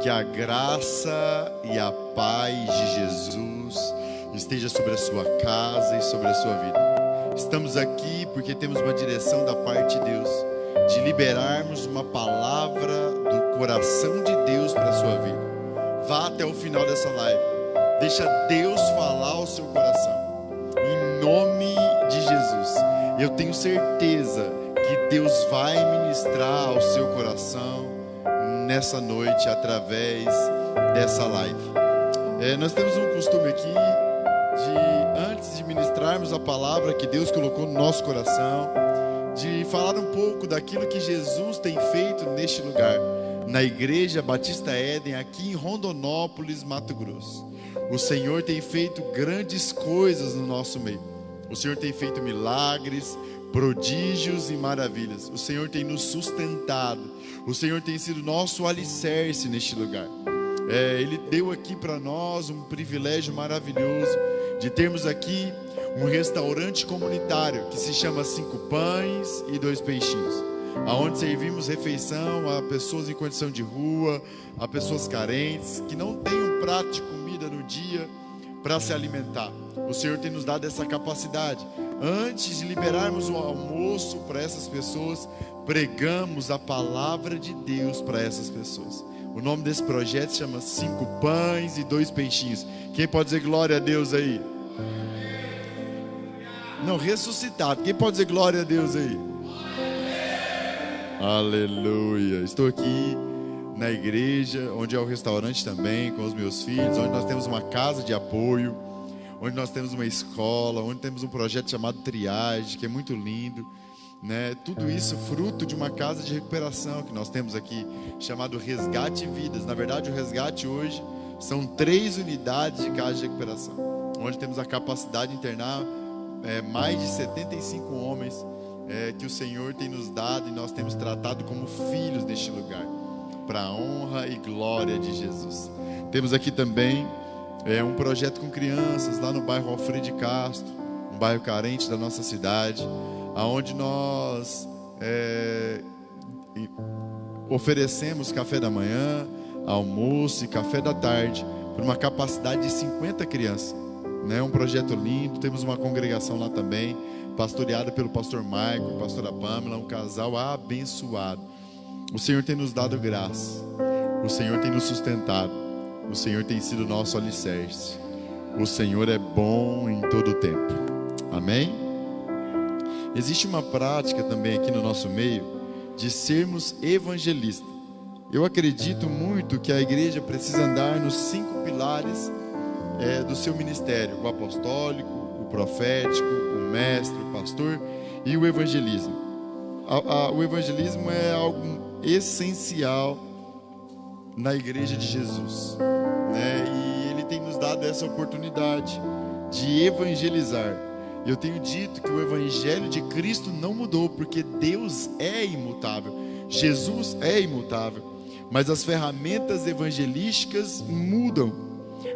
Que a graça e a paz de Jesus esteja sobre a sua casa e sobre a sua vida. Estamos aqui porque temos uma direção da parte de Deus, de liberarmos uma palavra do coração de Deus para a sua vida. Vá até o final dessa live. Deixa Deus falar ao seu coração. Em nome de Jesus. Eu tenho certeza que Deus vai ministrar ao seu coração nessa noite, através dessa live. Nós temos um costume aqui de, antes de ministrarmos a palavra que Deus colocou no nosso coração, de falar um pouco daquilo que Jesus tem feito neste lugar, na Igreja Batista Éden, aqui em Rondonópolis, Mato Grosso. O Senhor tem feito grandes coisas no nosso meio. O Senhor tem feito milagres, prodígios e maravilhas. O Senhor tem nos sustentado. O Senhor tem sido nosso alicerce neste lugar. Ele deu aqui para nós um privilégio maravilhoso de termos aqui um restaurante comunitário que se chama 5 Pães e 2 Peixinhos, aonde servimos refeição a pessoas em condição de rua, a pessoas carentes que não têm um prato de comida no dia para se alimentar. O Senhor tem nos dado essa capacidade. Antes de liberarmos o almoço para essas pessoas, pregamos a palavra de Deus para essas pessoas. O nome desse projeto se chama 5 Pães e 2 Peixinhos. Quem pode dizer glória a Deus aí? Não, ressuscitado. Quem pode dizer glória a Deus aí? Aleluia. Estou aqui na igreja, onde é o restaurante também, com os meus filhos, onde nós temos uma casa de apoio, onde nós temos uma escola, onde temos um projeto chamado Triagem, que é muito lindo, né? Tudo isso fruto de uma casa de recuperação que nós temos aqui, chamado Resgate Vidas. Na verdade, o resgate hoje são 3 unidades de casa de recuperação, onde temos a capacidade de internar mais de 75 homens que o Senhor tem nos dado, e nós temos tratado como filhos deste lugar, para a honra e glória de Jesus. Temos aqui também um projeto com crianças lá no bairro Alfredo Castro, um bairro carente da nossa cidade, aonde nós oferecemos café da manhã, almoço e café da tarde para uma capacidade de 50 crianças, né? Um projeto lindo. Temos uma congregação lá também, pastoreada pelo pastor Michael, pastora Pamela, um casal abençoado. O Senhor tem nos dado graça, o Senhor tem nos sustentado, o Senhor tem sido nosso alicerce. O Senhor é bom em todo o tempo. Amém? Existe uma prática também aqui no nosso meio de sermos evangelistas. Eu acredito muito que a igreja precisa andar nos 5 pilares do seu ministério: o apostólico, o profético, o mestre, o pastor e o evangelismo. O evangelismo é algo essencial na igreja de Jesus, né? E Ele tem nos dado essa oportunidade de evangelizar. Eu tenho dito que o evangelho de Cristo não mudou, porque Deus é imutável, Jesus é imutável, mas as ferramentas evangelísticas mudam.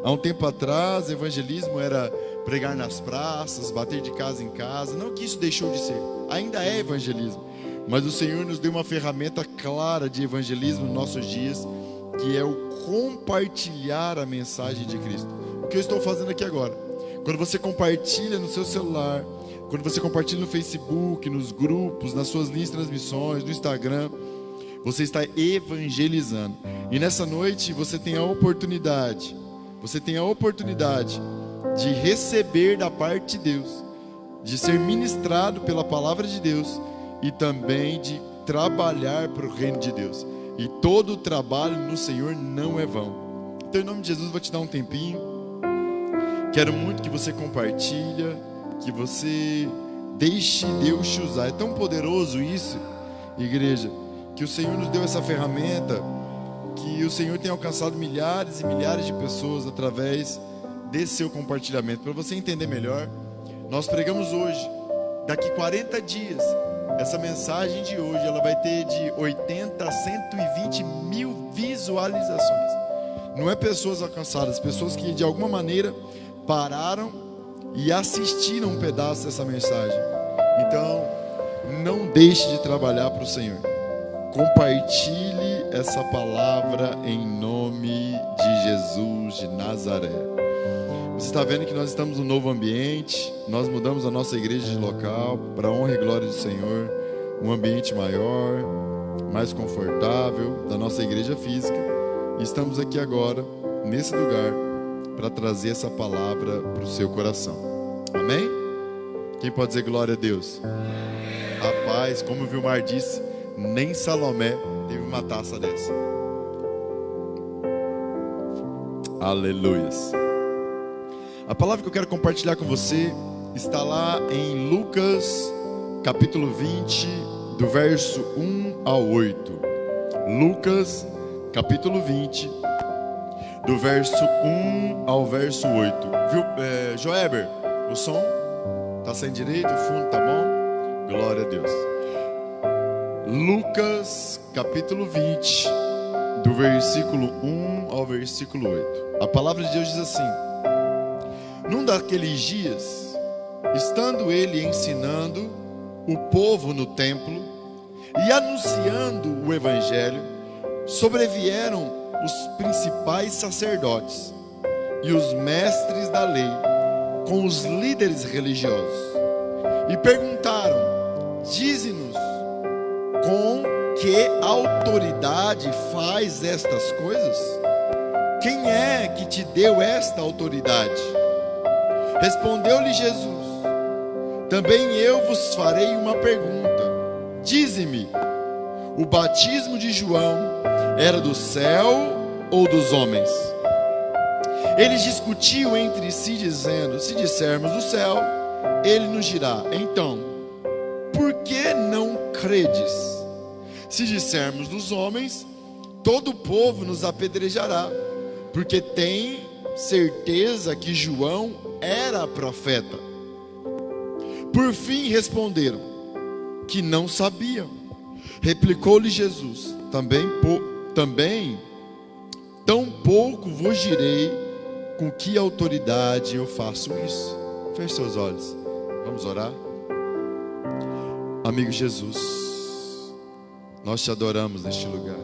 Há um tempo atrás, evangelismo era pregar nas praças, bater de casa em casa. Não que isso deixou de ser, ainda é evangelismo, mas o Senhor nos deu uma ferramenta clara de evangelismo nos nossos dias, que é o compartilhar a mensagem de Cristo. O que eu estou fazendo aqui agora? Quando você compartilha no seu celular, quando você compartilha no Facebook, nos grupos, nas suas linhas de transmissões, no Instagram, você está evangelizando. E nessa noite você tem a oportunidade de receber da parte de Deus, de ser ministrado pela palavra de Deus e também de trabalhar para o reino de Deus. E todo o trabalho no Senhor não é vão. Então, em nome de Jesus, vou te dar um tempinho. Quero muito que você compartilhe, que você deixe Deus te usar. É tão poderoso isso, igreja, que o Senhor nos deu essa ferramenta, que o Senhor tem alcançado milhares e milhares de pessoas através desse seu compartilhamento. Para você entender melhor, nós pregamos hoje. Daqui 40 dias, essa mensagem de hoje, ela vai ter de 80 a 120 mil visualizações. Não é pessoas alcançadas, pessoas que de alguma maneira pararam e assistiram um pedaço dessa mensagem. Então, não deixe de trabalhar para o Senhor. Compartilhe essa palavra em nome de Jesus de Nazaré. Você está vendo que nós estamos num novo ambiente, nós mudamos a nossa igreja de local para a honra e glória do Senhor, um ambiente maior, mais confortável da nossa igreja física, e estamos aqui agora, nesse lugar, para trazer essa palavra para o seu coração. Amém? Quem pode dizer glória a Deus? Rapaz, como o Vilmar disse, nem Salomé teve uma taça dessa. Aleluias. A palavra que eu quero compartilhar com você está lá em Lucas, capítulo 20, do verso 1 ao 8. Lucas, capítulo 20, do verso 1 ao verso 8. Viu, Joeber, o som está saindo direito, o fundo tá bom? Glória a Deus. Lucas, capítulo 20, do versículo 1 ao versículo 8. A palavra de Deus diz assim: num daqueles dias, estando ele ensinando o povo no templo e anunciando o evangelho, sobrevieram os principais sacerdotes e os mestres da lei com os líderes religiosos e perguntaram: dize-nos, com que autoridade faz estas coisas? Quem é que te deu esta autoridade? Respondeu-lhe Jesus: também eu vos farei uma pergunta. Dize-me, o batismo de João era do céu ou dos homens? Eles discutiam entre si, dizendo: se dissermos do céu, ele nos dirá: então, por que não credes? Se dissermos dos homens, todo o povo nos apedrejará, porque tem certeza que João era profeta. Por fim responderam que não sabiam. Replicou-lhe Jesus: tão pouco vos direi com que autoridade eu faço isso. Feche seus olhos, vamos orar. Amigo Jesus, nós te adoramos neste lugar,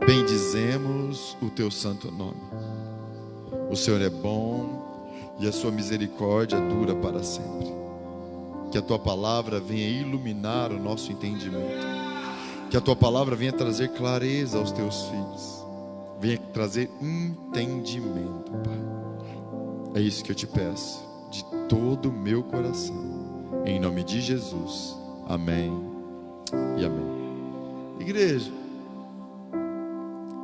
bendizemos o teu santo nome. O Senhor é bom e a sua misericórdia dura para sempre. Que a tua palavra venha iluminar o nosso entendimento, que a tua palavra venha trazer clareza aos teus filhos, venha trazer entendimento, Pai. É isso que eu te peço, de todo o meu coração, em nome de Jesus, amém e amém. Igreja,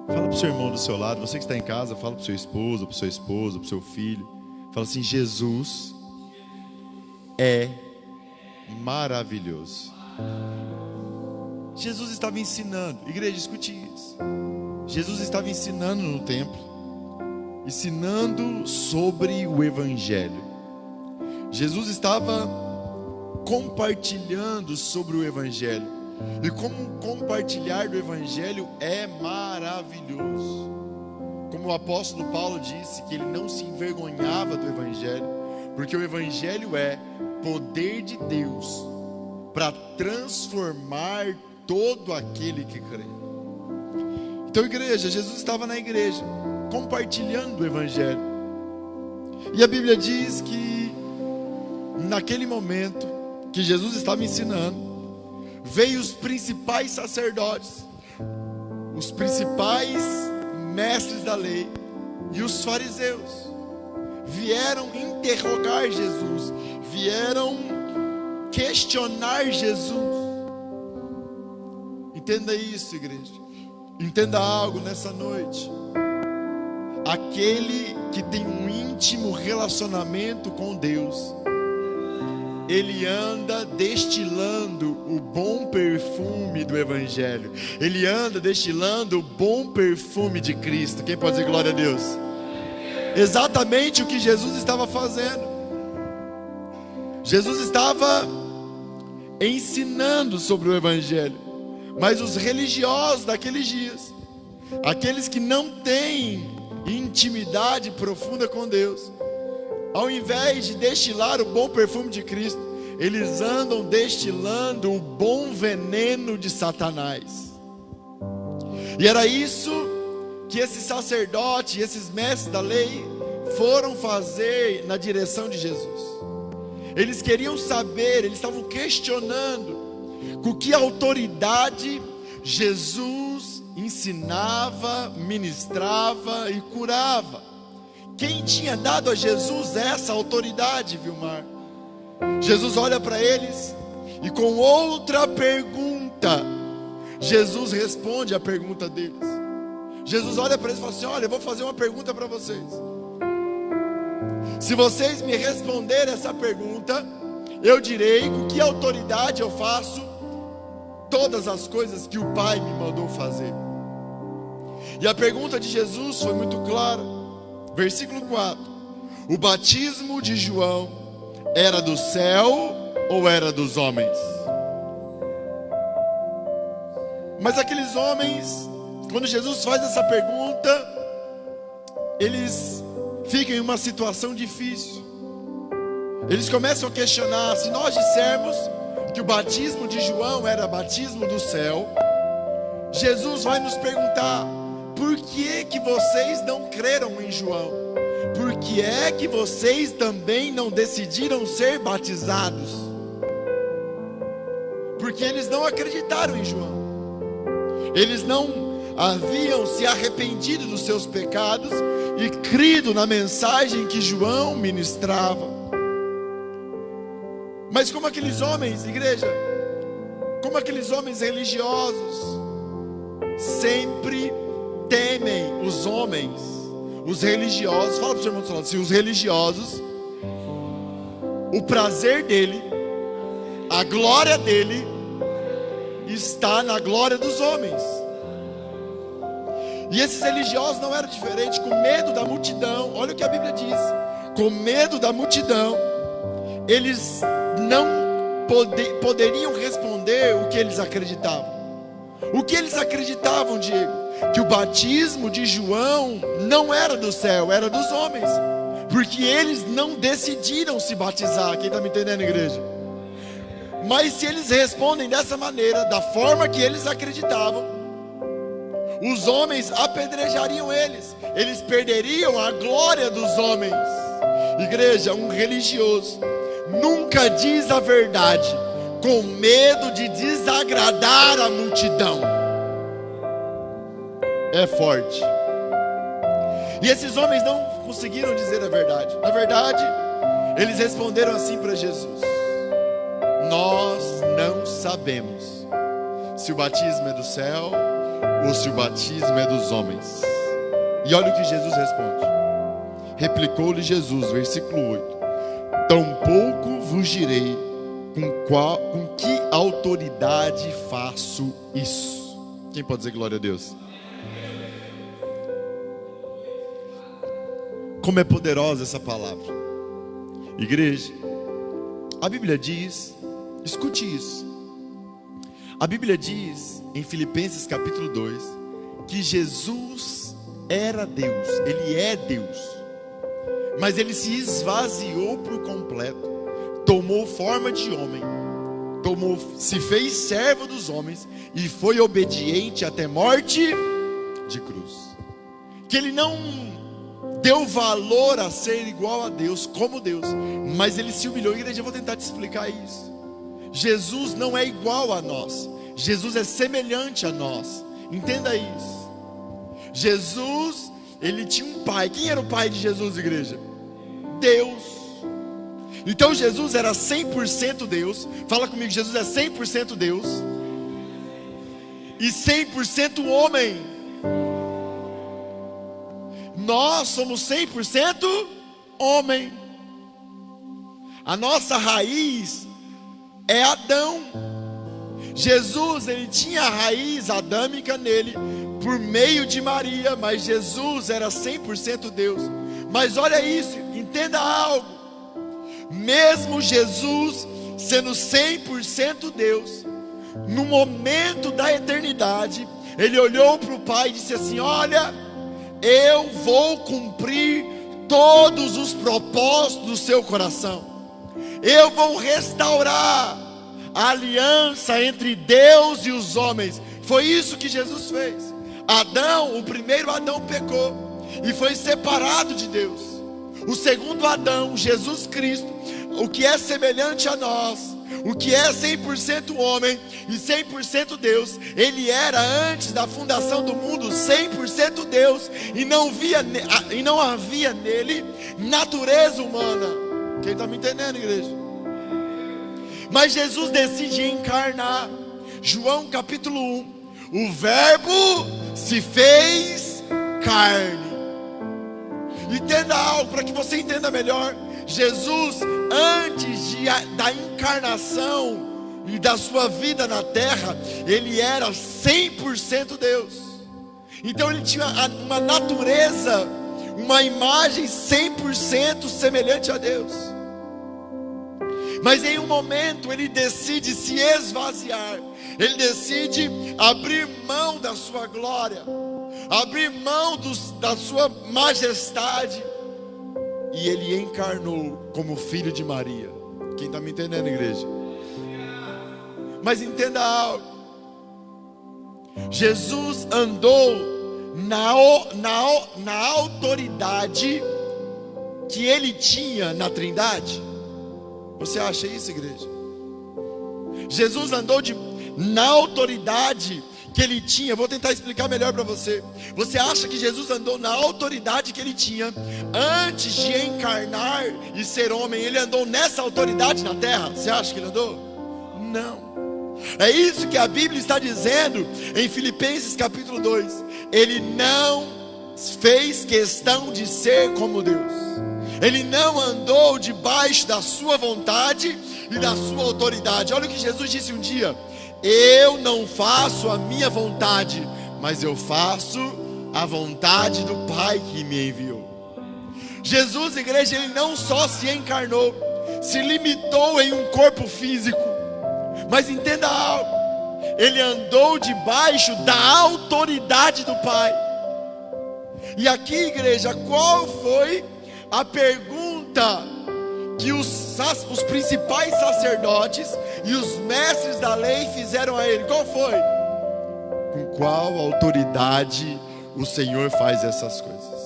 fala para o seu irmão do seu lado, você que está em casa, fala para o seu esposo, para o seu esposo, para o seu filho, fala assim: Jesus é maravilhoso. Jesus estava ensinando, igreja, escute isso. Jesus estava ensinando no templo, ensinando sobre o evangelho. Jesus estava compartilhando sobre o evangelho. E como compartilhar do evangelho é maravilhoso. Como o apóstolo Paulo disse, que ele não se envergonhava do evangelho, porque o evangelho é poder de Deus para transformar todo aquele que crê. Então, igreja, Jesus estava na igreja compartilhando o evangelho. E a Bíblia diz que naquele momento que Jesus estava ensinando, veio os principais sacerdotes, os principais mestres da lei e os fariseus. Vieram interrogar Jesus, vieram questionar Jesus. Entenda isso, igreja. Entenda algo nessa noite. Aquele que tem um íntimo relacionamento com Deus, ele anda destilando o bom perfume do evangelho. Ele anda destilando o bom perfume de Cristo. Quem pode dizer glória a Deus? Exatamente o que Jesus estava fazendo. Jesus estava ensinando sobre o evangelho, mas os religiosos daqueles dias, aqueles que não têm intimidade profunda com Deus, ao invés de destilar o bom perfume de Cristo, eles andam destilando o bom veneno de Satanás. E era isso que esses sacerdotes, esses mestres da lei foram fazer na direção de Jesus. Eles queriam saber, eles estavam questionando com que autoridade Jesus ensinava, ministrava e curava. Quem tinha dado a Jesus essa autoridade, Vilmar? Jesus olha para eles e com outra pergunta, Jesus responde a pergunta deles. Jesus olha para eles e fala assim: olha, eu vou fazer uma pergunta para vocês. Se vocês me responderem essa pergunta, eu direi com que autoridade eu faço todas as coisas que o Pai me mandou fazer. E a pergunta de Jesus foi muito clara. Versículo 4: o batismo de João era do céu ou era dos homens? Mas aqueles homens, quando Jesus faz essa pergunta, eles ficam em uma situação difícil. Eles começam a questionar: se nós dissermos que o batismo de João era batismo do céu, Jesus vai nos perguntar: por que que vocês não creram em João? Por que é que vocês também não decidiram ser batizados? Porque eles não acreditaram em João. Eles não haviam se arrependido dos seus pecados e crido na mensagem que João ministrava. Mas como aqueles homens, igreja, como aqueles homens religiosos sempre temem os homens, os religiosos. Fala para o seu irmão do seu lado assim: os religiosos, o prazer dele, a glória dele está na glória dos homens. E esses religiosos não eram diferentes. Com medo da multidão, olha o que a Bíblia diz: com medo da multidão, eles não poderiam responder o que eles acreditavam. O que eles acreditavam, Diego? Que o batismo de João não era do céu, era dos homens, porque eles não decidiram se batizar. Quem está me entendendo, igreja? Mas se eles respondem dessa maneira, da forma que eles acreditavam, os homens apedrejariam eles, eles perderiam a glória dos homens. Igreja, um religioso nunca diz a verdade com medo de desagradar a multidão. É forte. E esses homens não conseguiram dizer a verdade. Na verdade, eles responderam assim para Jesus: nós não sabemos se o batismo é do céu ou se o batismo é dos homens. E olha o que Jesus responde. Replicou-lhe Jesus, versículo 8: tampouco vos direi com que autoridade faço isso. Quem pode dizer glória a Deus? Como é poderosa essa palavra. Igreja, a Bíblia diz, escute isso, a Bíblia diz em Filipenses capítulo 2 que Jesus era Deus, Ele é Deus, mas Ele se esvaziou por completo, tomou forma de homem, se fez servo dos homens e foi obediente até morte de cruz. Que Ele não deu valor a ser igual a Deus, como Deus, mas Ele se humilhou. Igreja, eu vou tentar te explicar isso. Jesus não é igual a nós, Jesus é semelhante a nós. Entenda isso. Jesus, Ele tinha um pai. Quem era o pai de Jesus, igreja? Deus. Então Jesus era 100% Deus. Fala comigo, Jesus é 100% Deus e 100% homem. Nós somos 100% homem. A nossa raiz é Adão. Jesus, ele tinha a raiz adâmica nele por meio de Maria, mas Jesus era 100% Deus. Mas olha isso, entenda algo. Mesmo Jesus sendo 100% Deus, no momento da eternidade, ele olhou para o Pai e disse assim: olha, eu vou cumprir todos os propósitos do seu coração. Eu vou restaurar a aliança entre Deus e os homens. Foi isso que Jesus fez. Adão, o primeiro Adão pecou e foi separado de Deus. O segundo Adão, Jesus Cristo, o que é semelhante a nós, o que é 100% homem e 100% Deus, ele era antes da fundação do mundo 100% Deus, e não havia nele natureza humana. Quem está me entendendo, igreja? Mas Jesus decide encarnar. João capítulo 1, o verbo se fez carne. Entenda algo para que você entenda melhor. Jesus, antes da encarnação e da sua vida na terra, ele era 100% Deus. Então ele tinha uma natureza, uma imagem 100% semelhante a Deus. Mas em um momento ele decide se esvaziar. Ele decide abrir mão da sua glória, abrir mão da sua majestade. E ele encarnou como filho de Maria. Quem está me entendendo, igreja? Mas entenda algo. Jesus andou na autoridade que ele tinha na Trindade. Você acha isso, igreja? Jesus andou na autoridade que ele tinha. Vou tentar explicar melhor para você. Você acha que Jesus andou na autoridade que ele tinha antes de encarnar e ser homem? Ele andou nessa autoridade na terra? Você acha que ele andou? Não. É isso que a Bíblia está dizendo em Filipenses capítulo 2. Ele não fez questão de ser como Deus. Ele não andou debaixo da sua vontade e da sua autoridade. Olha o que Jesus disse um dia: eu não faço a minha vontade, mas eu faço a vontade do Pai que me enviou. Jesus, igreja, ele não só se encarnou, se limitou em um corpo físico, mas entenda algo, ele andou debaixo da autoridade do Pai. E aqui, igreja, qual foi a pergunta que os principais sacerdotes e os mestres da lei fizeram a ele? Qual foi? Com qual autoridade o Senhor faz essas coisas?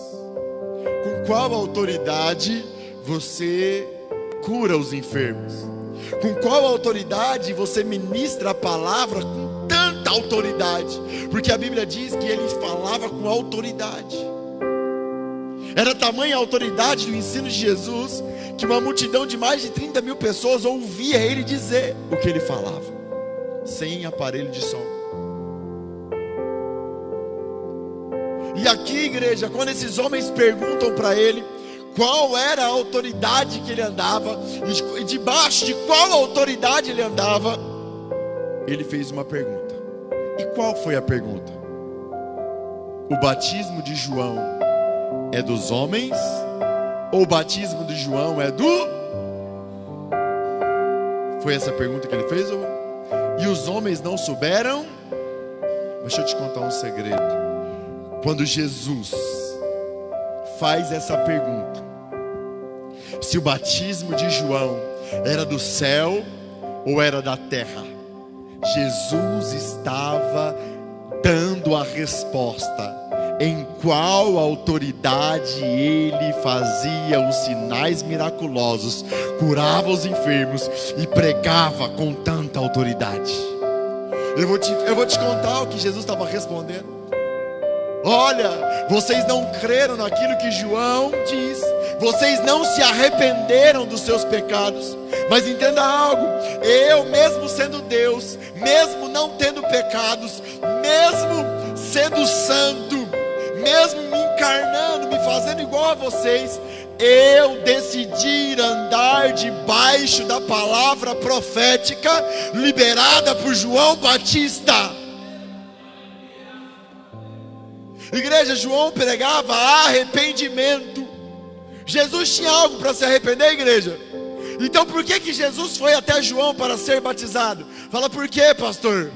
Com qual autoridade você cura os enfermos? Com qual autoridade você ministra a palavra com tanta autoridade? Porque a Bíblia diz que ele falava com autoridade. Era tamanha a autoridade do ensino de Jesus que uma multidão de mais de 30 mil pessoas ouvia ele dizer o que ele falava, sem aparelho de som. E aqui, igreja, quando esses homens perguntam para ele qual era a autoridade que ele andava, e debaixo de qual autoridade ele andava, ele fez uma pergunta. E qual foi a pergunta? O batismo de João é dos homens, ou o batismo de João é do... Foi essa pergunta que ele fez? E os homens não souberam? Deixa eu te contar um segredo. Quando Jesus faz essa pergunta, se o batismo de João era do céu ou era da terra, Jesus estava dando a resposta. Em qual autoridade ele fazia os sinais miraculosos, curava os enfermos e pregava com tanta autoridade. Eu vou te contar o que Jesus estava respondendo. Olha, vocês não creram naquilo que João diz, vocês não se arrependeram dos seus pecados. Mas entenda algo, eu mesmo sendo Deus, mesmo não tendo pecados, mesmo sendo santo, mesmo me encarnando, me fazendo igual a vocês, eu decidi andar debaixo da palavra profética liberada por João Batista. Igreja, João pregava arrependimento. Jesus tinha algo para se arrepender, igreja? Então por que Jesus foi até João para ser batizado? Fala, por quê, pastor?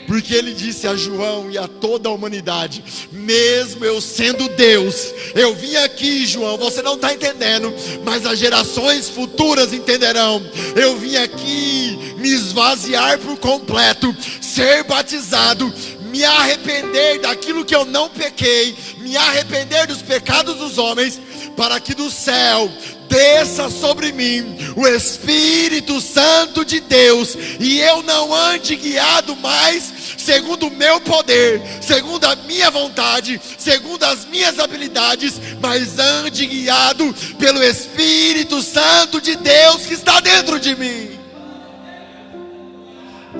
Porque ele disse a João e a toda a humanidade: mesmo eu sendo Deus, eu vim aqui, João, você não está entendendo, mas as gerações futuras entenderão. Eu vim aqui me esvaziar por completo, ser batizado, me arrepender daquilo que eu não pequei, me arrepender dos pecados dos homens, para que do céu desça sobre mim o Espírito Santo de Deus, e eu não ande guiado mais segundo o meu poder, segundo a minha vontade, segundo as minhas habilidades, mas ande guiado pelo Espírito Santo de Deus que está dentro de mim.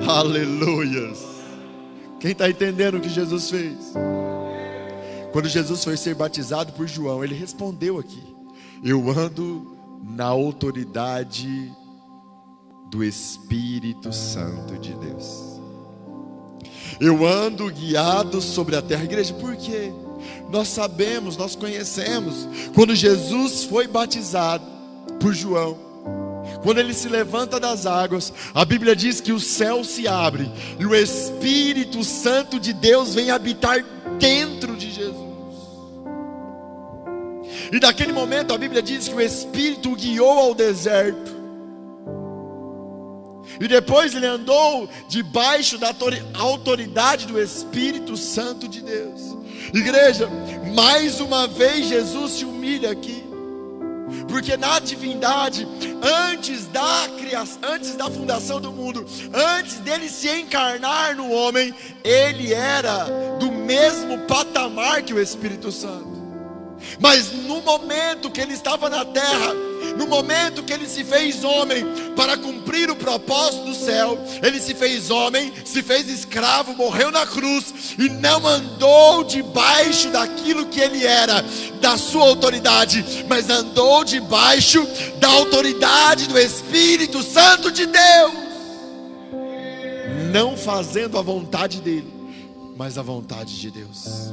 Aleluias. Quem está entendendo o que Jesus fez? Quando Jesus foi ser batizado por João, ele respondeu aqui: eu ando na autoridade do Espírito Santo de Deus. Eu ando guiado sobre a terra. Igreja, por quê? Nós sabemos, nós conhecemos, quando Jesus foi batizado por João, quando ele se levanta das águas, a Bíblia diz que o céu se abre e o Espírito Santo de Deus vem habitar dentro de Jesus. E naquele momento a Bíblia diz que o Espírito o guiou ao deserto. E depois ele andou debaixo da autoridade do Espírito Santo de Deus. Igreja, mais uma vez Jesus se humilha aqui. Porque na divindade, antes da criação, antes da fundação do mundo, antes dele se encarnar no homem, ele era do mesmo patamar que o Espírito Santo. Mas no momento que ele estava na terra, no momento que ele se fez homem para cumprir o propósito do céu, ele se fez homem, se fez escravo, morreu na cruz e não andou debaixo daquilo que ele era, da sua autoridade, mas andou debaixo da autoridade do Espírito Santo de Deus, não fazendo a vontade dele, mas a vontade de Deus.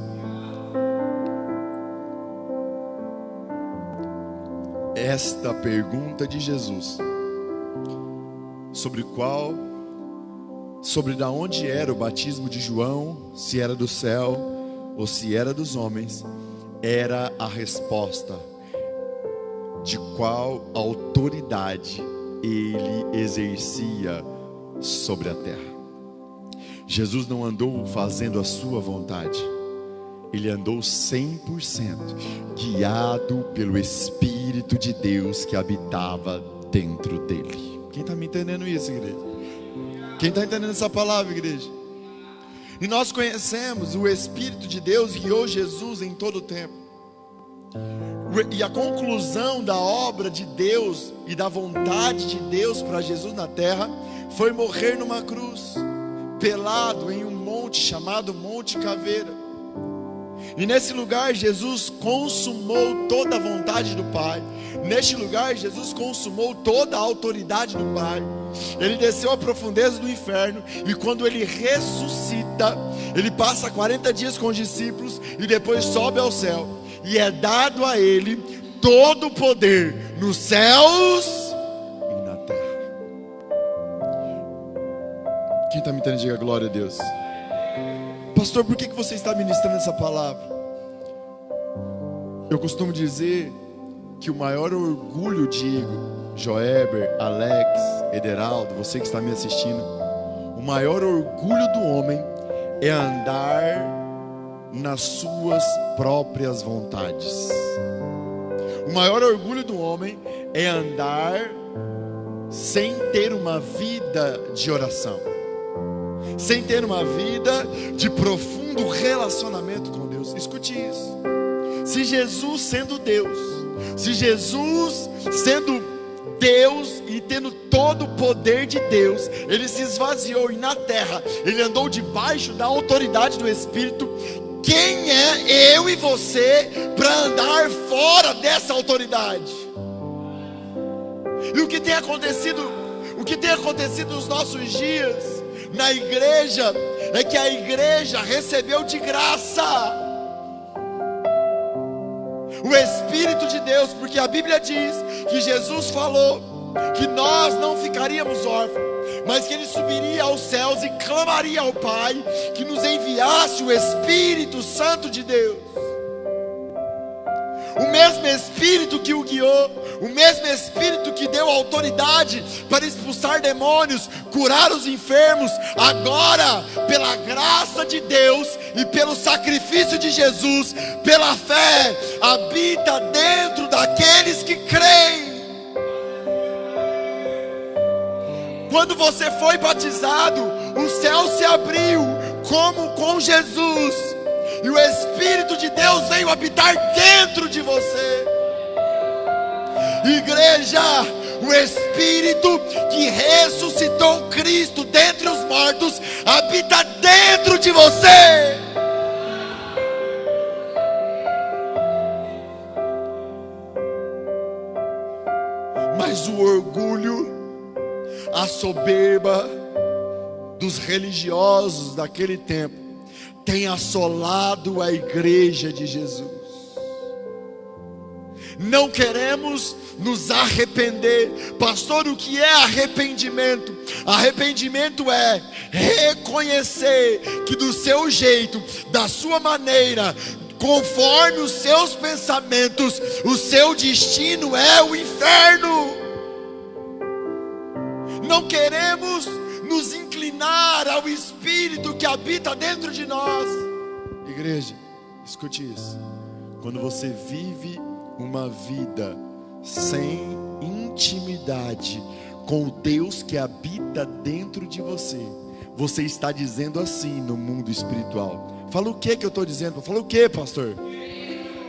Esta pergunta de Jesus, sobre da onde era o batismo de João, se era do céu ou se era dos homens, era a resposta de qual autoridade ele exercia sobre a terra. Jesus não andou fazendo a sua vontade, ele andou 100% guiado pelo Espírito de Deus que habitava dentro dele. Quem está me entendendo isso, igreja? Quem está entendendo essa palavra, igreja? E nós conhecemos o Espírito de Deus guiou Jesus em todo o tempo. E a conclusão da obra de Deus e da vontade de Deus para Jesus na terra foi morrer numa cruz, pelado em um monte chamado Monte Caveira. E nesse lugar Jesus consumou toda a vontade do Pai. Neste lugar Jesus consumou toda a autoridade do Pai. Ele desceu à profundeza do inferno, e quando ele ressuscita, ele passa 40 dias com os discípulos e depois sobe ao céu. E é dado a ele todo o poder nos céus e na terra. Quem está me entendendo, diga glória a Deus. Pastor, por que você está ministrando essa palavra? Eu costumo dizer que o maior orgulho, Diego, Joeber, Alex, Ederaldo, você que está me assistindo, o maior orgulho do homem é andar nas suas próprias vontades. O maior orgulho do homem é andar sem ter uma vida de oração, sem ter uma vida de profundo relacionamento com Deus. Escute isso. Se Jesus sendo Deus, se Jesus sendo Deus e tendo todo o poder de Deus, ele se esvaziou e na terra ele andou debaixo da autoridade do Espírito, quem é eu e você para andar fora dessa autoridade? E o que tem acontecido nos nossos dias na igreja é que a igreja recebeu de graça o Espírito de Deus, porque a Bíblia diz que Jesus falou que nós não ficaríamos órfãos, mas que ele subiria aos céus e clamaria ao Pai que nos enviasse o Espírito Santo de Deus. O mesmo Espírito que o guiou, o mesmo Espírito que deu autoridade para expulsar demônios, curar os enfermos. Agora, pela graça de Deus e pelo sacrifício de Jesus, pela fé, habita dentro daqueles que creem. Quando você foi batizado, o céu se abriu como com Jesus, e o Espírito de Deus veio habitar dentro de você. Igreja, o Espírito que ressuscitou Cristo dentre os mortos habita dentro de você. Mas o orgulho, a soberba dos religiosos daquele tempo tem assolado a igreja de Jesus. Não queremos nos arrepender. Pastor, o que é arrependimento? Arrependimento é reconhecer que do seu jeito, da sua maneira, conforme os seus pensamentos, o seu destino é o inferno. Não queremos nos inclinar ao Espírito que habita dentro de nós. Igreja, escute isso. Quando você vive uma vida sem intimidade com o Deus que habita dentro de você, você está dizendo assim no mundo espiritual. Fala o que eu estou dizendo? Fala o que, pastor?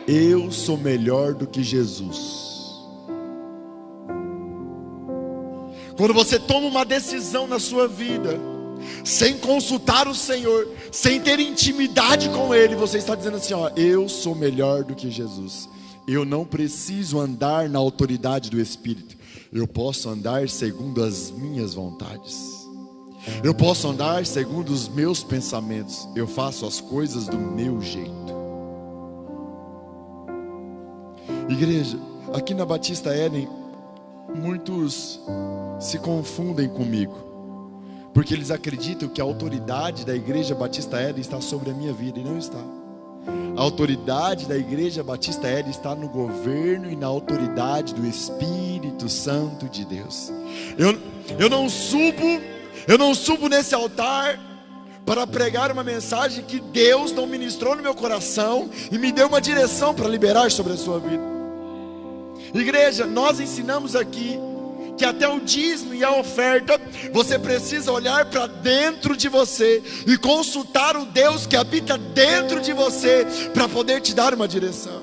Eu sou melhor do que Jesus. Quando você toma uma decisão na sua vida, sem consultar o Senhor, sem ter intimidade com Ele, você está dizendo assim, ó, eu sou melhor do que Jesus. Eu não preciso andar na autoridade do Espírito. Eu posso andar segundo as minhas vontades. Eu posso andar segundo os meus pensamentos. Eu faço as coisas do meu jeito. Igreja, aqui na Batista Éden, muitos se confundem comigo, porque eles acreditam que a autoridade da Igreja Batista Éden está sobre a minha vida, e não está. A autoridade da Igreja Batista Éden está no governo e na autoridade do Espírito Santo de Deus. Eu não subo nesse altar para pregar uma mensagem que Deus não ministrou no meu coração e me deu uma direção para liberar sobre a sua vida. Igreja, nós ensinamos aqui que até o dízimo e a oferta, você precisa olhar para dentro de você e consultar o Deus que habita dentro de você para poder te dar uma direção.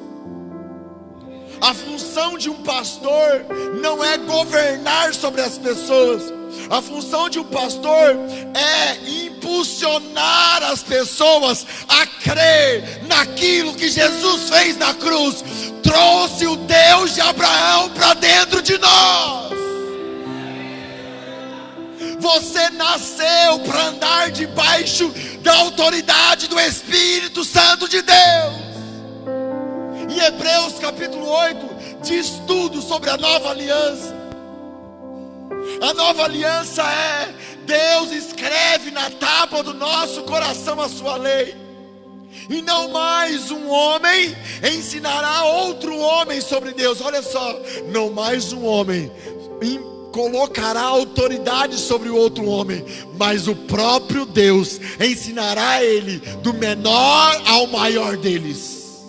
A função de um pastor não é governar sobre as pessoas. A função de um pastor é impulsionar as pessoas a crer naquilo que Jesus fez na cruz. Trouxe o Deus de Abraão para dentro de nós. Você nasceu para andar debaixo da autoridade do Espírito Santo de Deus. Em Hebreus capítulo 8 diz tudo sobre a nova aliança. A nova aliança é: Deus escreve na tábua do nosso coração a sua lei, e não mais um homem ensinará outro homem sobre Deus. Olha só, não mais um homem colocará autoridade sobre o outro homem, mas o próprio Deus ensinará a ele, do menor ao maior deles.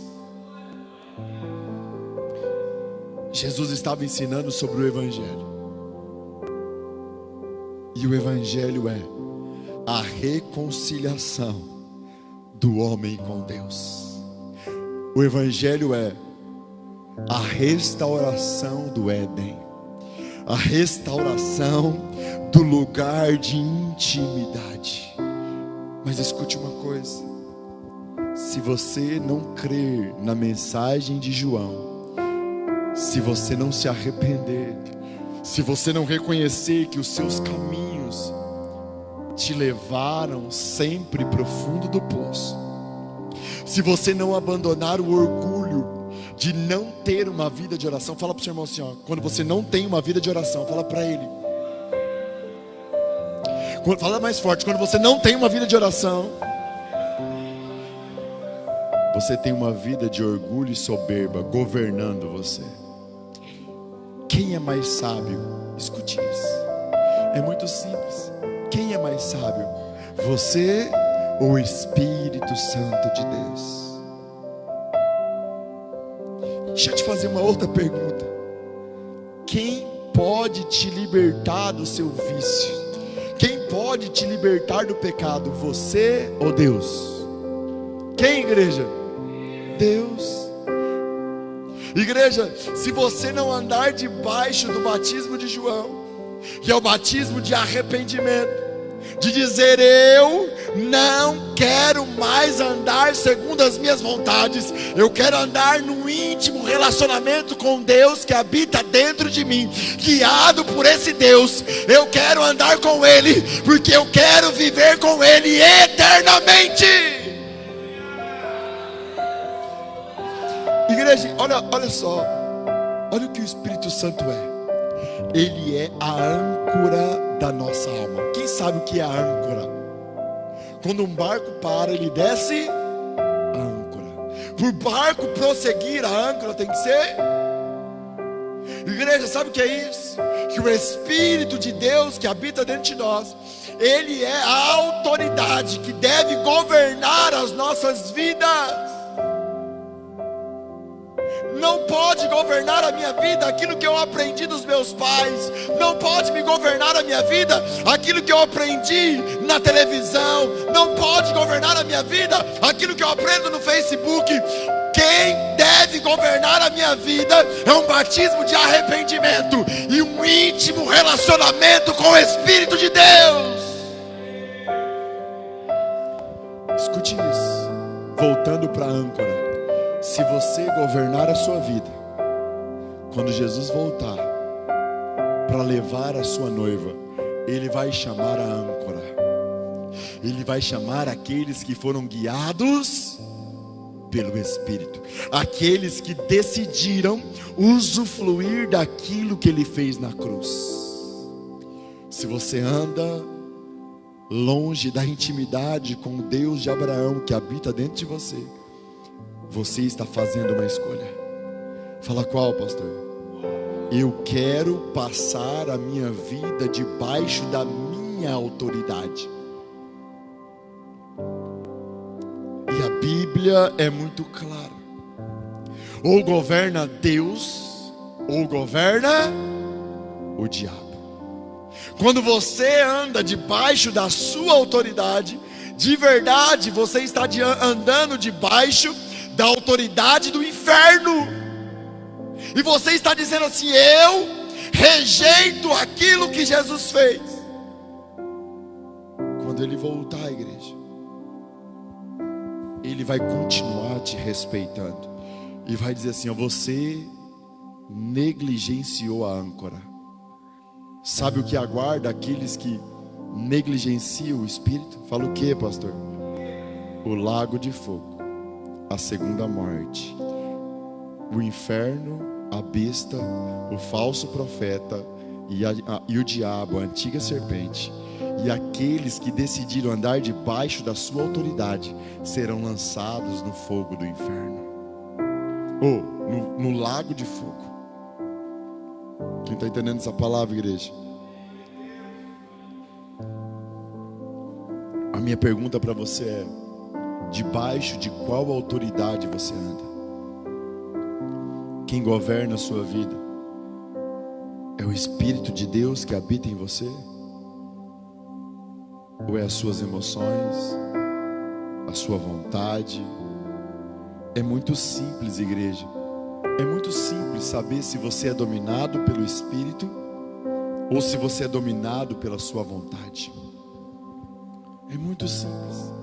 Jesus estava ensinando sobre o Evangelho, e o Evangelho é a reconciliação do homem com Deus. O Evangelho é a restauração do Éden, a restauração do lugar de intimidade. Mas escute uma coisa: se você não crer na mensagem de João, se você não se arrepender, se você não reconhecer que os seus caminhos te levaram sempre para o fundo do poço, se você não abandonar o orgulho de não ter uma vida de oração, fala para o seu irmão assim, ó, quando você não tem uma vida de oração, fala para ele, fala mais forte, quando você não tem uma vida de oração, você tem uma vida de orgulho e soberba governando você. Quem é mais sábio? Escute isso. É muito simples. Quem é mais sábio? Você ou o Espírito Santo de Deus? Deixa eu te fazer uma outra pergunta. Quem pode te libertar do seu vício? Quem pode te libertar do pecado? Você ou Deus? Quem, igreja? Deus. Igreja, se você não andar debaixo do batismo de João, que é o batismo de arrependimento, de dizer: eu não quero mais andar segundo as minhas vontades, eu quero andar num íntimo relacionamento com Deus que habita dentro de mim, guiado por esse Deus. Eu quero andar com Ele, porque eu quero viver com Ele eternamente. Igreja, olha só, olha o que o Espírito Santo é. Ele é a âncora da nossa alma. Quem sabe o que é a âncora? Quando um barco para, ele desce a âncora. Para o barco prosseguir, a âncora tem que ser. Igreja, sabe o que é isso? Que o Espírito de Deus que habita dentro de nós, Ele é a autoridade que deve governar as nossas vidas. Não pode governar a minha vida aquilo que eu aprendi dos meus pais. Não pode me governar a minha vida aquilo que eu aprendi na televisão. Não pode governar a minha vida aquilo que eu aprendo no Facebook. Quem deve governar a minha vida é um batismo de arrependimento e um íntimo relacionamento com o Espírito de Deus. Escute isso. Voltando para a âncora. Se você governar a sua vida, quando Jesus voltar para levar a sua noiva, Ele vai chamar a âncora. Ele vai chamar aqueles que foram guiados pelo Espírito, aqueles que decidiram usufruir daquilo que Ele fez na cruz. Se você anda longe da intimidade com o Deus de Abraão que habita dentro de você, você está fazendo uma escolha. Fala: qual, pastor? Eu quero passar a minha vida debaixo da minha autoridade. E a Bíblia é muito clara: ou governa Deus, ou governa o diabo. Quando você anda debaixo da sua autoridade, de verdade você está andando debaixo da autoridade do inferno. E você está dizendo assim: eu rejeito aquilo que Jesus fez. Quando Ele voltar à igreja, Ele vai continuar te respeitando e vai dizer assim: você negligenciou a âncora. Sabe o que aguarda aqueles que negligenciam o Espírito? Fala o que, pastor? O lago de fogo, a segunda morte, o inferno, a besta, o falso profeta e o diabo, a antiga serpente. E aqueles que decidiram andar debaixo da sua autoridade serão lançados no fogo do inferno, ou no lago de fogo. Quem está entendendo essa palavra, igreja? A minha pergunta para você é: debaixo de qual autoridade você anda? Quem governa a sua vida é o Espírito de Deus que habita em você? Ou é as suas emoções, a sua vontade? É muito simples, igreja. É muito simples saber se você é dominado pelo Espírito ou se você é dominado pela sua vontade. É muito simples.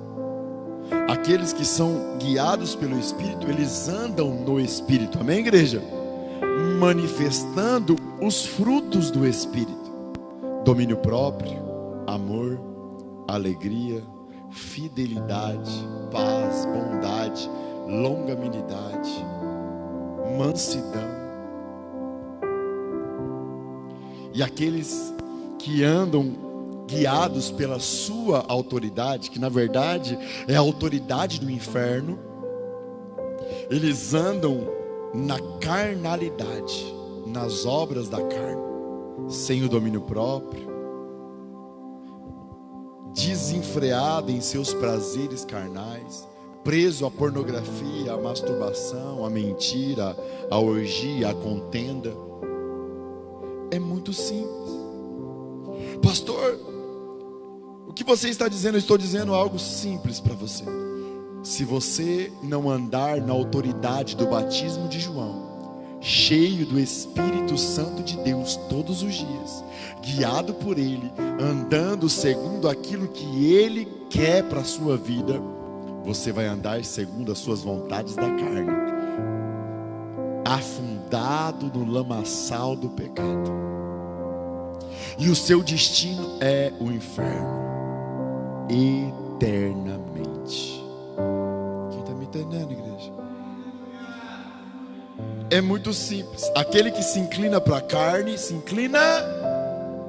Aqueles que são guiados pelo Espírito, eles andam no Espírito, amém, igreja? Manifestando os frutos do Espírito: domínio próprio, amor, alegria, fidelidade, paz, bondade, longanimidade, mansidão. E aqueles que andam guiados pela sua autoridade, que na verdade é a autoridade do inferno, eles andam na carnalidade, nas obras da carne, sem o domínio próprio, desenfreado em seus prazeres carnais, preso à pornografia, à masturbação, à mentira, à orgia, à contenda. É muito simples. Pastor, o que você está dizendo? Eu estou dizendo algo simples para você. Se você não andar na autoridade do batismo de João, cheio do Espírito Santo de Deus todos os dias, guiado por Ele, andando segundo aquilo que Ele quer para a sua vida, você vai andar segundo as suas vontades da carne, afundado no lamaçal do pecado, e o seu destino é o inferno, eternamente. Quem está me entendendo, igreja? É muito simples. Aquele que se inclina para a carne, se inclina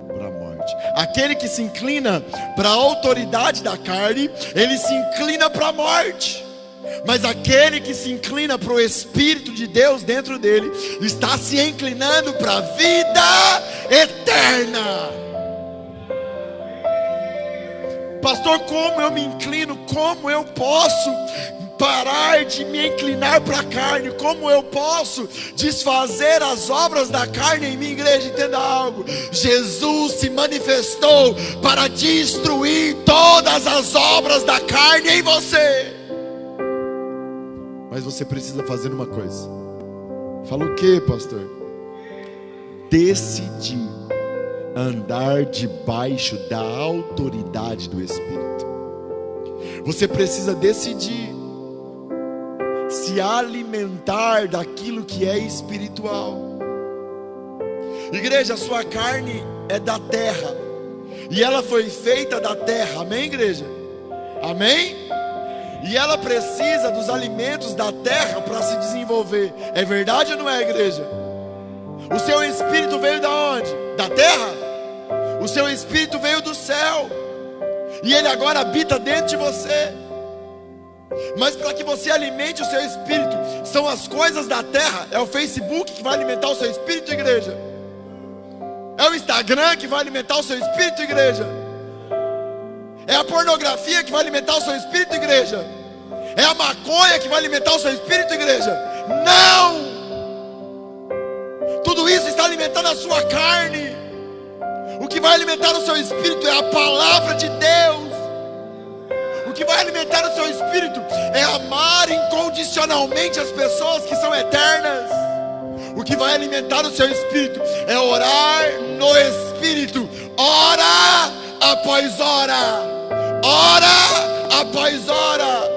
para a morte. Aquele que se inclina para a autoridade da carne, ele se inclina para a morte. Mas aquele que se inclina para o Espírito de Deus dentro dele, está se inclinando para a vida eterna. Pastor, como eu me inclino? Como eu posso parar de me inclinar para a carne? Como eu posso desfazer as obras da carne em minha igreja? Entenda algo: Jesus se manifestou para destruir todas as obras da carne em você. Mas você precisa fazer uma coisa. Fala o que, pastor? Decidir andar debaixo da autoridade do Espírito. Você precisa decidir se alimentar daquilo que é espiritual. Igreja, a sua carne é da terra, e ela foi feita da terra, amém, igreja? Amém? E ela precisa dos alimentos da terra para se desenvolver. É verdade ou não é, igreja? O seu espírito veio da onde? Da terra? O seu espírito veio do céu, e ele agora habita dentro de você. Mas para que você alimente o seu espírito, são as coisas da terra. É o Facebook que vai alimentar o seu espírito, igreja? É o Instagram que vai alimentar o seu espírito, igreja? É a pornografia que vai alimentar o seu espírito, igreja? É a maconha que vai alimentar o seu espírito, igreja? Não! Tudo isso está alimentando a sua carne. O que vai alimentar o seu espírito é a palavra de Deus. O que vai alimentar o seu espírito é amar incondicionalmente as pessoas que são eternas. O que vai alimentar o seu espírito é orar no Espírito, hora após hora, hora após hora.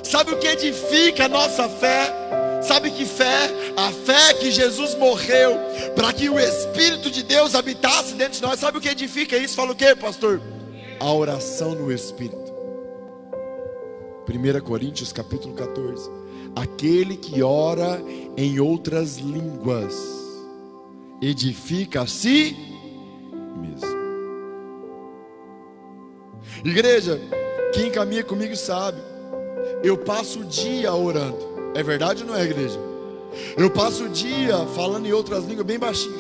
Sabe o que edifica a nossa fé? Sabe que fé? A fé que Jesus morreu para que o Espírito de Deus habitasse dentro de nós. Sabe o que edifica isso? Fala o que, pastor? A oração no Espírito. 1 Coríntios capítulo 14. Aquele que ora em outras línguas edifica a si mesmo. Igreja, quem caminha comigo sabe, eu passo o dia orando. É verdade ou não é, igreja? Eu passo o dia falando em outras línguas bem baixinho.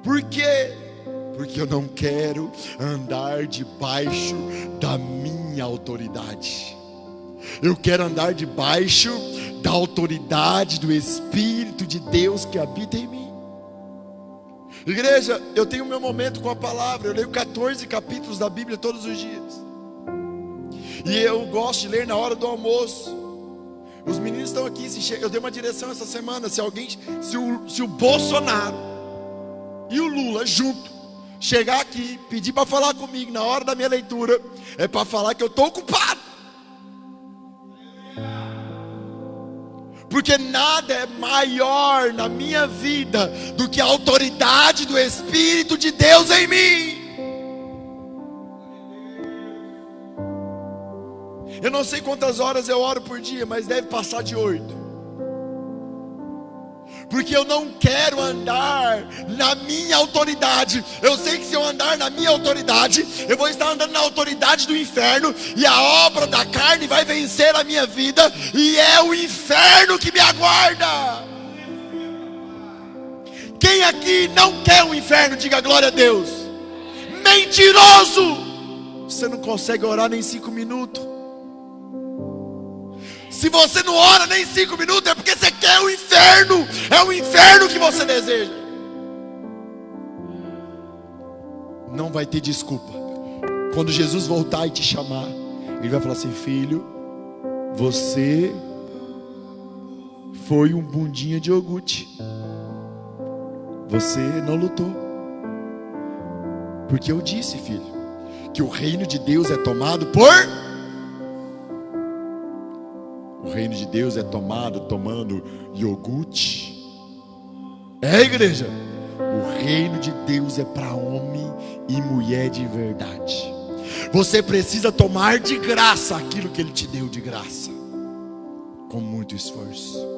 Por quê? Porque eu não quero andar debaixo da minha autoridade. Eu quero andar debaixo da autoridade do Espírito de Deus que habita em mim. Igreja, eu tenho meu momento com a palavra. Eu leio 14 capítulos da Bíblia todos os dias. E eu gosto de ler na hora do almoço. Os meninos estão aqui. Eu dei uma direção essa semana. Se o Bolsonaro e o Lula junto chegar aqui, pedir para falar comigo na hora da minha leitura, é para falar que eu estou ocupado. Porque nada é maior na minha vida do que a autoridade do Espírito de Deus em mim. Eu não sei quantas horas eu oro por dia, mas deve passar de 8. Porque eu não quero andar na minha autoridade. Eu sei que se eu andar na minha autoridade, eu vou estar andando na autoridade do inferno, e a obra da carne vai vencer a minha vida, e é o inferno que me aguarda. Quem aqui não quer o inferno? Diga glória a Deus. Mentiroso! Você não consegue orar nem 5 minutos. Se você não ora nem 5 minutos, é porque você quer o inferno. É o inferno que você deseja. Não vai ter desculpa. Quando Jesus voltar e te chamar, Ele vai falar assim: filho, você foi um bundinha de iogurte. Você não lutou. Porque eu disse, filho, que o reino de Deus é tomado por... O reino de Deus é tomando iogurte. É, igreja? O reino de Deus é para homem e mulher de verdade. Você precisa tomar de graça aquilo que Ele te deu de graça, com muito esforço.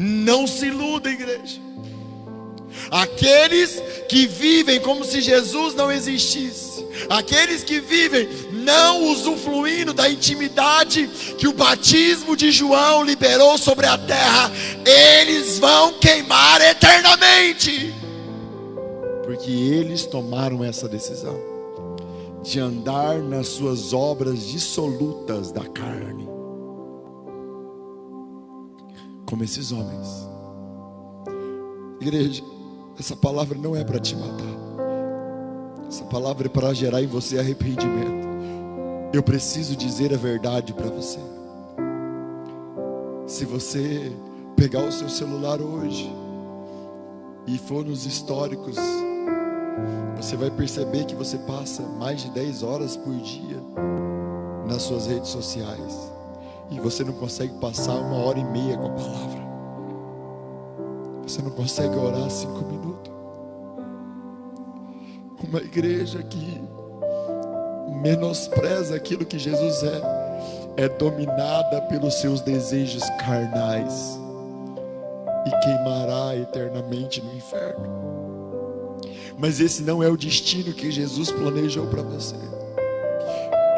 Não se iluda, igreja. Aqueles que vivem como se Jesus não existisse, aqueles que vivem não usufruindo da intimidade que o batismo de João liberou sobre a terra, eles vão queimar eternamente. Porque eles tomaram essa decisão de andar nas suas obras dissolutas da carne, como esses homens. Igreja, essa palavra não é para te matar. Essa palavra é para gerar em você arrependimento. Eu preciso dizer a verdade para você. Se você pegar o seu celular hoje e for nos históricos, você vai perceber que você passa mais de 10 horas por dia nas suas redes sociais, e você não consegue passar 1h30 com a palavra. Você não consegue orar 5 minutos. Uma igreja que menospreza aquilo que Jesus é dominada pelos seus desejos carnais e queimará eternamente no inferno. Mas esse não é o destino que Jesus planejou para você.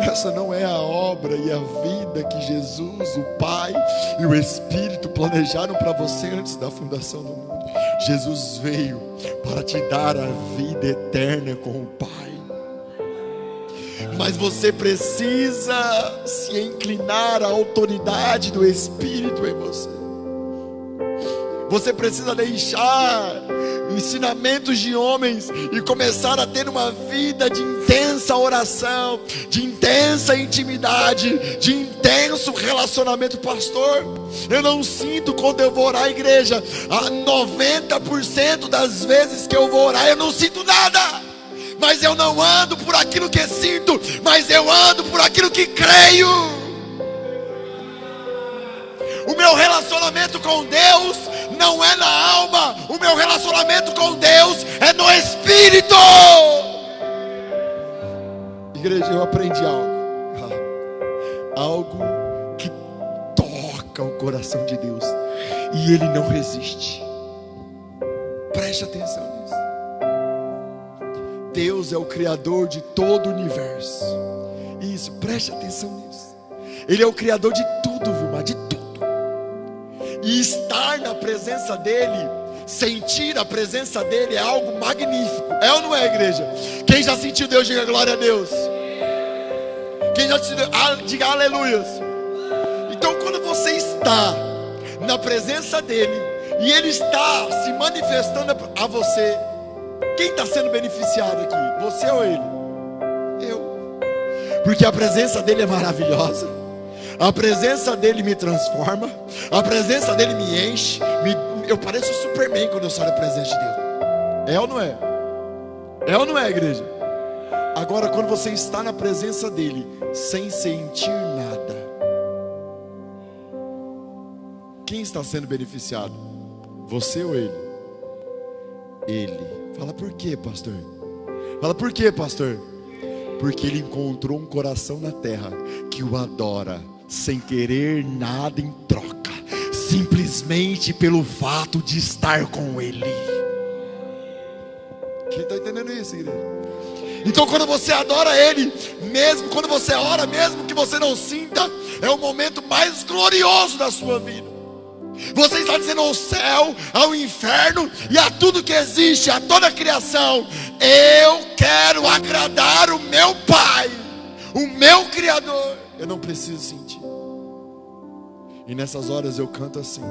Essa não é a obra e a vida que Jesus, o Pai e o Espírito planejaram para você antes da fundação do mundo. Jesus veio para te dar a vida eterna com o Pai. Mas você precisa se inclinar à autoridade do Espírito em você. Você precisa deixar ensinamentos de homens e começar a ter uma vida de intensa oração, de intensa intimidade, de intenso relacionamento. Pastor, eu não sinto quando eu vou orar à igreja. 90% das vezes que eu vou orar eu não sinto nada. Mas eu não ando por aquilo que sinto, mas eu ando por aquilo que creio. O meu relacionamento com Deus não é na alma. O meu relacionamento com Deus é no Espírito. Igreja, eu aprendi algo que toca o coração de Deus e Ele não resiste. Preste atenção nisso. Deus é o Criador de todo o universo. Isso, preste atenção nisso. Ele é o Criador de tudo, Vilmar, de tudo. E estar na presença dEle, sentir a presença dEle é algo magnífico. É ou não é, igreja? Quem já sentiu Deus, diga glória a Deus. Quem já sentiu Deus, diga aleluias. Então quando você está na presença dEle e Ele está se manifestando a você, quem está sendo beneficiado aqui? Você ou Ele? Eu. Porque a presença dEle é maravilhosa. A presença dEle me transforma. A presença dEle me enche. Eu pareço o Superman quando eu saio da presença de Deus. É ou não é? É ou não é, igreja? Agora, quando você está na presença dEle sem sentir nada, quem está sendo beneficiado? Você ou Ele? Ele. Fala, por quê, pastor? Fala, por quê, pastor? Porque Ele encontrou um coração na terra que o adora sem querer nada em troca, simplesmente pelo fato de estar com Ele. Quem está entendendo isso, igreja? Então quando você adora Ele, mesmo quando você ora, mesmo que você não sinta, é o momento mais glorioso da sua vida. Você está dizendo ao céu, ao inferno e a tudo que existe, a toda a criação: eu quero agradar o meu Pai, o meu Criador. Eu não preciso sentir. E nessas horas eu canto assim: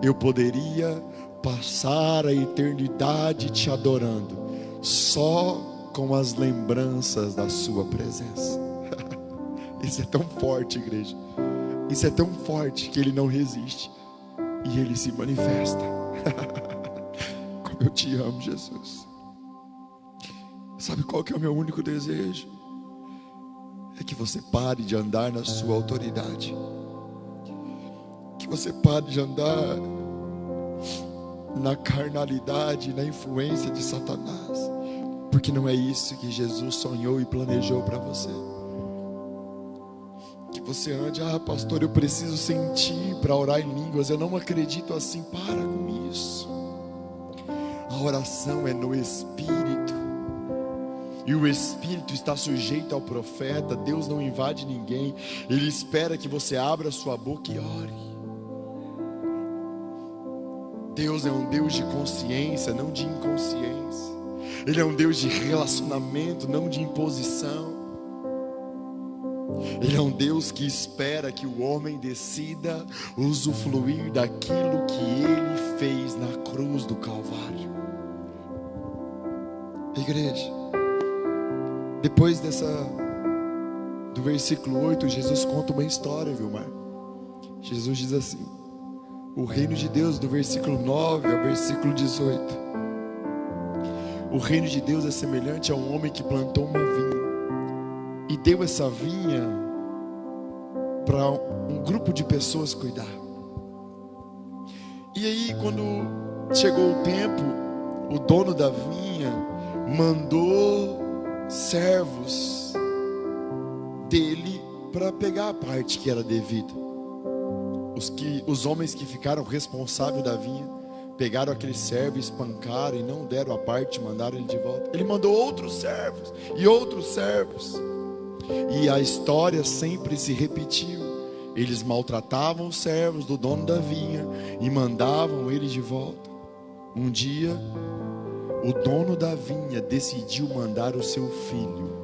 eu poderia passar a eternidade te adorando, só com as lembranças da sua presença. Isso é tão forte, igreja. Isso é tão forte que ele não resiste e ele se manifesta. Como eu te amo, Jesus. Sabe qual que é o meu único desejo? É que você pare de andar na sua autoridade, que você pare de andar na carnalidade, na influência de Satanás, porque não é isso que Jesus sonhou e planejou para você. Que você ande: ah, pastor, eu preciso sentir para orar em línguas, eu não acredito assim. Para com isso. A oração é no Espírito, e o Espírito está sujeito ao profeta. Deus não invade ninguém, Ele espera que você abra sua boca e ore. Deus é um Deus de consciência, não de inconsciência. Ele é um Deus de relacionamento, não de imposição. Ele é um Deus que espera que o homem decida usufruir daquilo que Ele fez na cruz do Calvário. Igreja, depois do versículo 8, Jesus conta uma história, viu, Mar? Jesus diz assim: o reino de Deus, do versículo 9 ao versículo 18. O reino de Deus é semelhante a um homem que plantou uma vinha e deu essa vinha para um grupo de pessoas cuidar. E aí, quando chegou o tempo, o dono da vinha mandou servos dele para pegar a parte que era devida. Os homens que ficaram responsáveis da vinha pegaram aquele servo, espancaram e não deram a parte, mandaram ele de volta. Ele mandou outros servos e outros servos, e a história sempre se repetiu. Eles maltratavam os servos do dono da vinha e mandavam ele de volta. Um dia, o dono da vinha decidiu mandar o seu filho,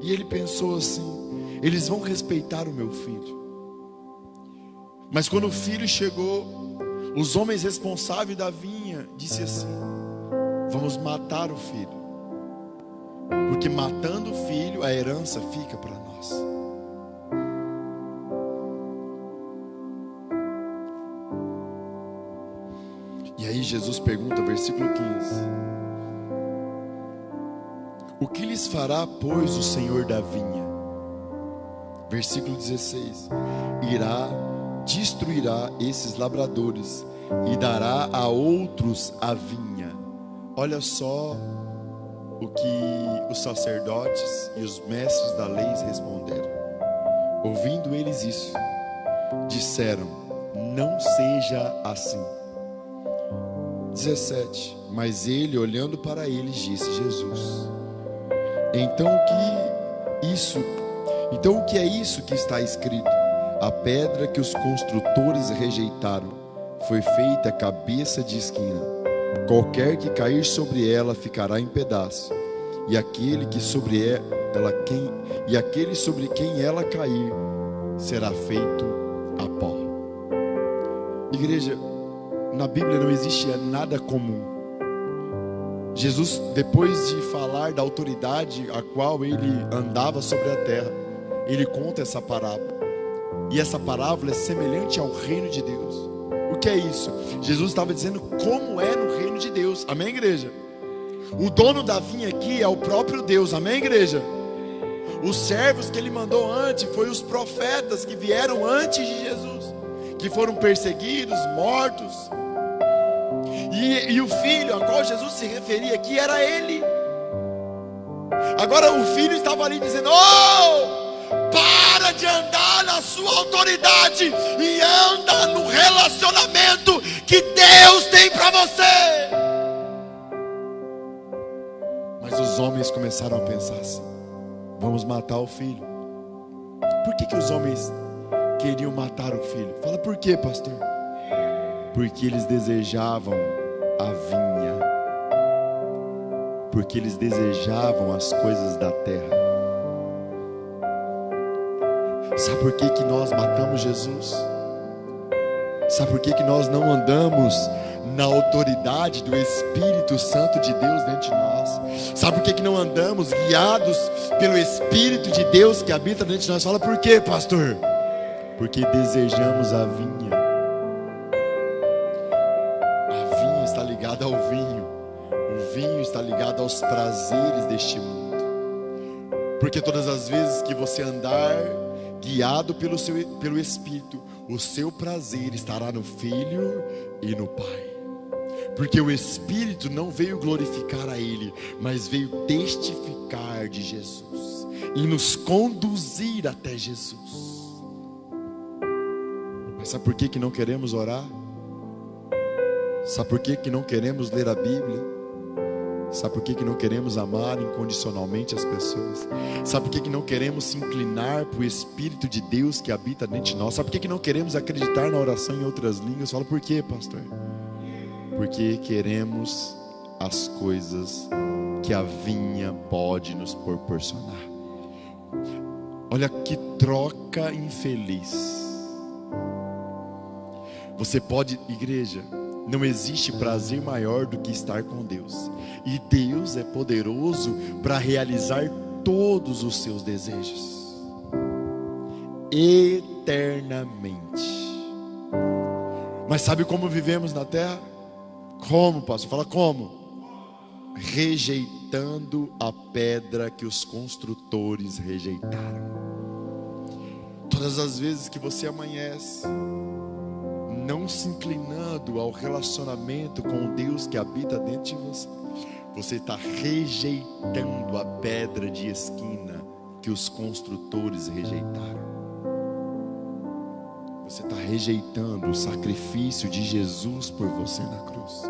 e ele pensou assim: eles vão respeitar o meu filho. Mas quando o filho chegou, os homens responsáveis da vinha disseram assim: vamos matar o filho, porque matando o filho a herança fica para nós. E aí Jesus pergunta, versículo 15: o que lhes fará, pois, o Senhor da vinha? Versículo 16: destruirá esses lavradores e dará a outros a vinha. Olha só o que os sacerdotes e os mestres da lei responderam. Ouvindo eles isso, disseram: não seja assim. 17: mas ele, olhando para eles, disse: Jesus, então o que é isso que está escrito? A pedra que os construtores rejeitaram foi feita cabeça de esquina. Qualquer que cair sobre ela ficará em pedaço, e aquele sobre quem ela cair será feito a pó. Igreja, na Bíblia não existe nada comum. Jesus, depois de falar da autoridade a qual ele andava sobre a terra, ele conta essa parábola. E essa parábola é semelhante ao reino de Deus. O que é isso? Jesus estava dizendo como é no reino de Deus. Amém, igreja? O dono da vinha aqui é o próprio Deus. Amém, igreja? Os servos que ele mandou antes foram os profetas que vieram antes de Jesus, que foram perseguidos, mortos. E o filho a qual Jesus se referia aqui era ele. Agora o filho estava ali dizendo: oh, para de andar na sua autoridade e anda no relacionamento que Deus tem para você. Mas os homens começaram a pensar assim: vamos matar o filho. Por que os homens queriam matar o filho. Fala, por quê, pastor? Porque eles desejavam a vinha. Porque eles desejavam as coisas da terra. Sabe por que nós matamos Jesus? Sabe por que nós não andamos na autoridade do Espírito Santo de Deus dentro de nós? Sabe por que não andamos guiados pelo Espírito de Deus que habita dentro de nós? Fala, por quê, pastor? Porque desejamos a vinha. A vinha está ligada ao vinho. O vinho está ligado aos prazeres deste mundo. Porque todas as vezes que você andar guiado pelo Espírito, o seu prazer estará no Filho e no Pai. Porque o Espírito não veio glorificar a Ele, mas veio testificar de Jesus e nos conduzir até Jesus. Mas sabe por que não queremos orar? Sabe por que não queremos ler a Bíblia? Sabe por que não queremos amar incondicionalmente as pessoas? Sabe por que não queremos se inclinar para o Espírito de Deus que habita dentro de nós? Sabe por que não queremos acreditar na oração em outras línguas? Fala, por quê, pastor? Porque queremos as coisas que a vinha pode nos proporcionar. Olha que troca infeliz. Você pode, igreja, não existe prazer maior do que estar com Deus. E Deus é poderoso para realizar todos os seus desejos eternamente. Mas sabe como vivemos na terra? Como, pastor? Fala, como? Rejeitando a pedra que os construtores rejeitaram. Todas as vezes que você amanhece não se inclinando ao relacionamento com Deus que habita dentro de você, você está rejeitando a pedra de esquina que os construtores rejeitaram. Você está rejeitando o sacrifício de Jesus por você na cruz.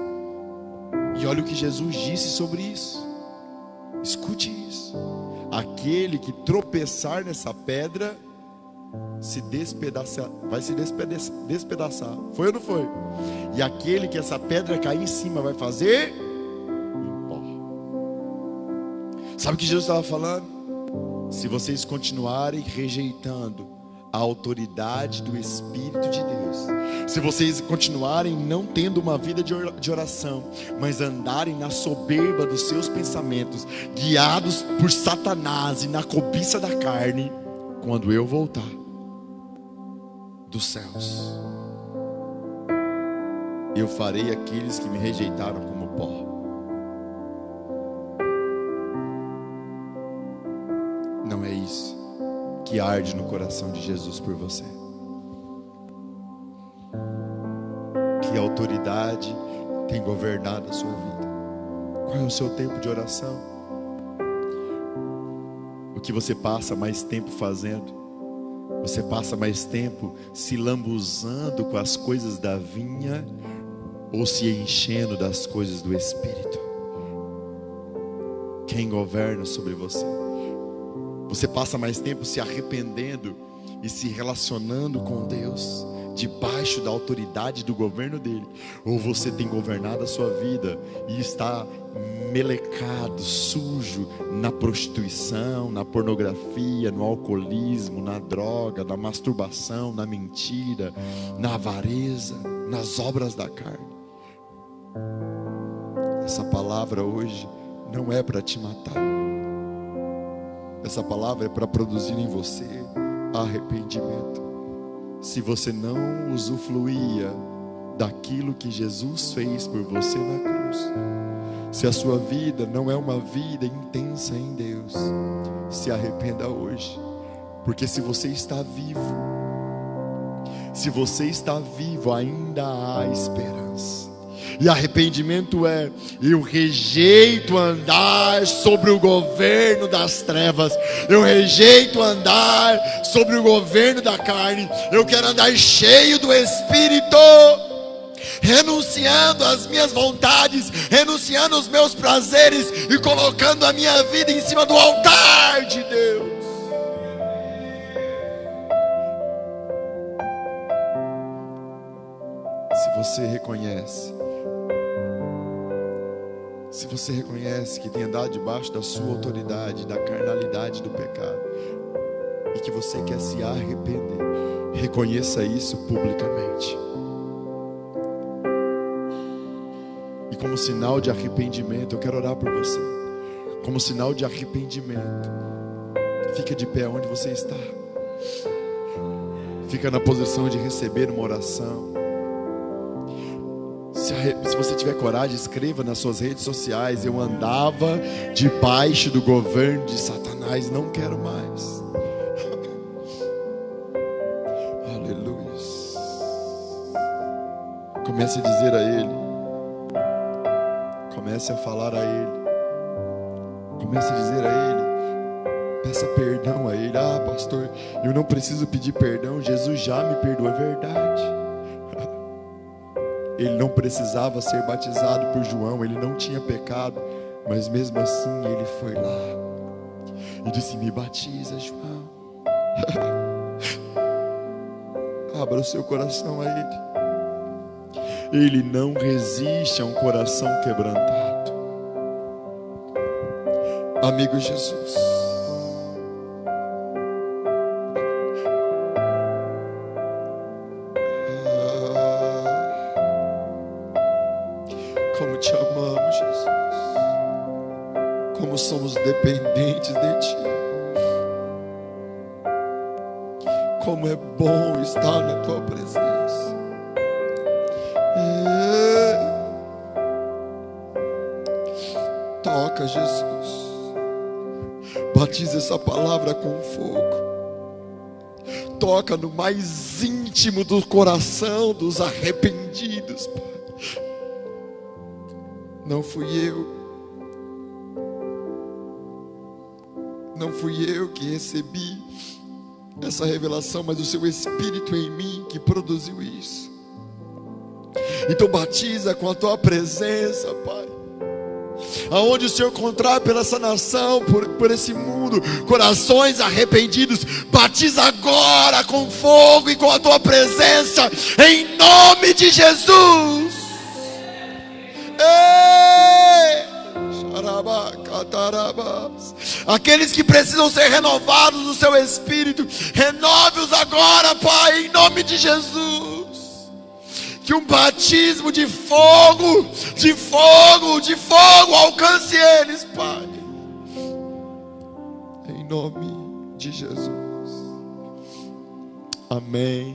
E olha o que Jesus disse sobre isso. Escute isso. Aquele que tropeçar nessa pedra se despedaçar, vai se despedaçar. Foi ou não foi? E aquele que essa pedra cair em cima vai fazer em pó. Sabe o que Jesus estava falando? Se vocês continuarem rejeitando a autoridade do Espírito de Deus, se vocês continuarem não tendo uma vida de oração, mas andarem na soberba dos seus pensamentos, guiados por Satanás e na cobiça da carne, quando eu voltar dos céus, eu farei aqueles que me rejeitaram como pó. Não é isso que arde no coração de Jesus por você? Que autoridade tem governado a sua vida? Qual é o seu tempo de oração? O que você passa mais tempo fazendo? Você passa mais tempo se lambuzando com as coisas da vinha ou se enchendo das coisas do Espírito? Quem governa sobre você? Você passa mais tempo se arrependendo e se relacionando com Deus debaixo da autoridade do governo dele, ou você tem governado a sua vida e está melecado, sujo na prostituição, na pornografia, no alcoolismo, na droga, na masturbação, na mentira, na avareza, nas obras da carne? Essa palavra hoje não é para te matar. Essa palavra é para produzir em você arrependimento. Se você não usufruía daquilo que Jesus fez por você na cruz, se a sua vida não é uma vida intensa em Deus, se arrependa hoje. Porque se você está vivo, ainda há esperança. E arrependimento é: eu rejeito andar sobre o governo das trevas, eu rejeito andar sobre o governo da carne, eu quero andar cheio do Espírito, renunciando às minhas vontades, renunciando aos meus prazeres e colocando a minha vida em cima do altar de Deus. você reconhece, que tem andado debaixo da sua autoridade, da carnalidade do pecado, e que você quer se arrepender, reconheça isso publicamente. E como sinal de arrependimento, eu quero orar por você. Como sinal de arrependimento, fica de pé onde você está. Fica na posição de receber uma oração. Se você tiver coragem, escreva nas suas redes sociais: eu andava debaixo do governo de Satanás, não quero mais. Aleluia. Comece a dizer a Ele, comece a falar a Ele, comece a dizer a Ele, peça perdão a Ele. Ah, pastor, eu não preciso pedir perdão, Jesus já me perdoou. É verdade. Ele não precisava ser batizado por João, ele não tinha pecado, mas mesmo assim ele foi lá e disse: me batiza, João. Abra o seu coração a Ele. Ele não resiste a um coração quebrantado. Amigo Jesus, como te amamos, Jesus. Como somos dependentes de Ti. Como é bom estar na Tua presença. Toca, Jesus. Batiza essa palavra com fogo. Toca no mais íntimo do coração dos arrependidos, Pai. Não fui eu que recebi essa revelação, mas o Seu Espírito em mim que produziu isso. Então batiza com a Tua presença, Pai. Aonde o Senhor encontrar pela essa nação, por esse mundo, corações arrependidos, batiza agora com fogo e com a Tua presença, em nome de Jesus. Aqueles que precisam ser renovados no Seu Espírito, renove-os agora, Pai, em nome de Jesus. Que um batismo de fogo, de fogo, de fogo alcance eles, Pai, em nome de Jesus. Amém.